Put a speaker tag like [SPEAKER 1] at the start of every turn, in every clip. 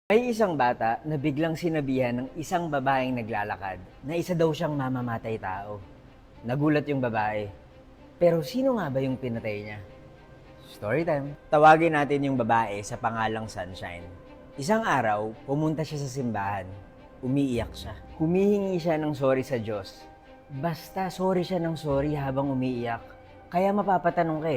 [SPEAKER 1] May isang bata na biglang sinabihan ng isang babaeng naglalakad na isa daw siyang mamamatay tao. Nagulat yung babae. Pero sino nga ba yung pinatay niya? Storytime. Tawagin natin yung babae sa pangalang Sunshine. Isang araw, pumunta siya sa simbahan. Umiiyak siya. Humihingi siya ng sorry sa Diyos. Basta sorry siya ng sorry habang umiiyak. Kaya mapapatanong ka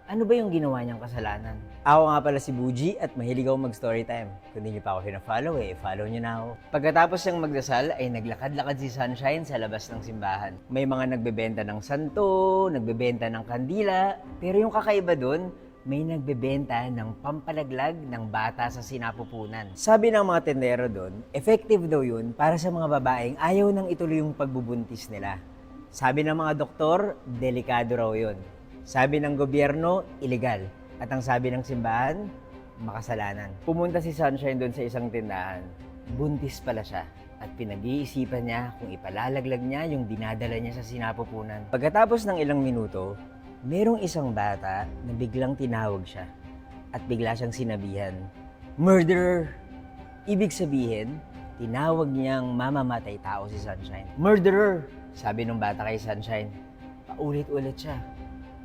[SPEAKER 1] ano ba yung ginawa niyang kasalanan? Ako nga pala si Buji at mahilig ako mag-storytime. Kung hindi niyo pa ako pina-follow follow niyo na ako. Pagkatapos niyang magdasal ay naglakad-lakad si Sunshine sa labas ng simbahan. May mga nagbebenta ng santo, nagbebenta ng kandila, pero yung kakaiba doon, may nagbebenta ng pampalaglag ng bata sa sinapupunan. Sabi ng mga tendero doon, effective daw yun para sa mga babaeng ayaw nang ituloy yung pagbubuntis nila. Sabi ng mga doktor, delikado raw yun. Sabi ng gobyerno, illegal. At ang sabi ng simbahan, makasalanan. Pumunta si Sunshine doon sa isang tindahan. Buntis pala siya. At pinag-iisipan niya kung ipalalaglag niya yung dinadala niya sa sinapupunan. Pagkatapos ng ilang minuto, merong isang bata na biglang tinawag siya. At bigla siyang sinabihan, "Murderer!" Ibig sabihin, tinawag niyang mamamatay tao si Sunshine. "Murderer!" Sabi ng bata kay Sunshine. Paulit-ulit siya.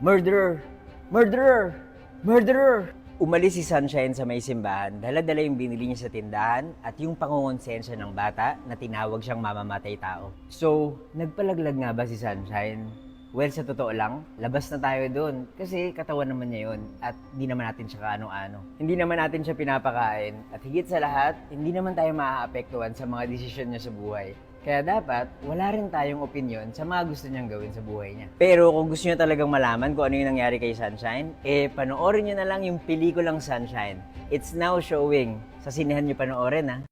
[SPEAKER 1] "Murderer! Murderer! Murderer!" Umalis si Sunshine sa may simbahan, dala-dala yung binili niya sa tindahan at yung pangungonsensya ng bata na tinawag siyang mamamatay tao. So, nagpalaglag nga ba si Sunshine? Well, sa totoo lang, labas na tayo doon kasi katawan naman niya yun at hindi naman natin siya kaano-ano. Hindi naman natin siya pinapakain at higit sa lahat, hindi naman tayo maaapektuhan sa mga desisyon niya sa buhay. Kaya dapat, wala rin tayong opinion sa mga gusto niyang gawin sa buhay niya. Pero kung gusto niyo talagang malaman kung ano yung nangyari kay Sunshine, panoorin niyo na lang yung pelikulang Sunshine. It's now showing. Sa sinehan niyo panoorin, ha?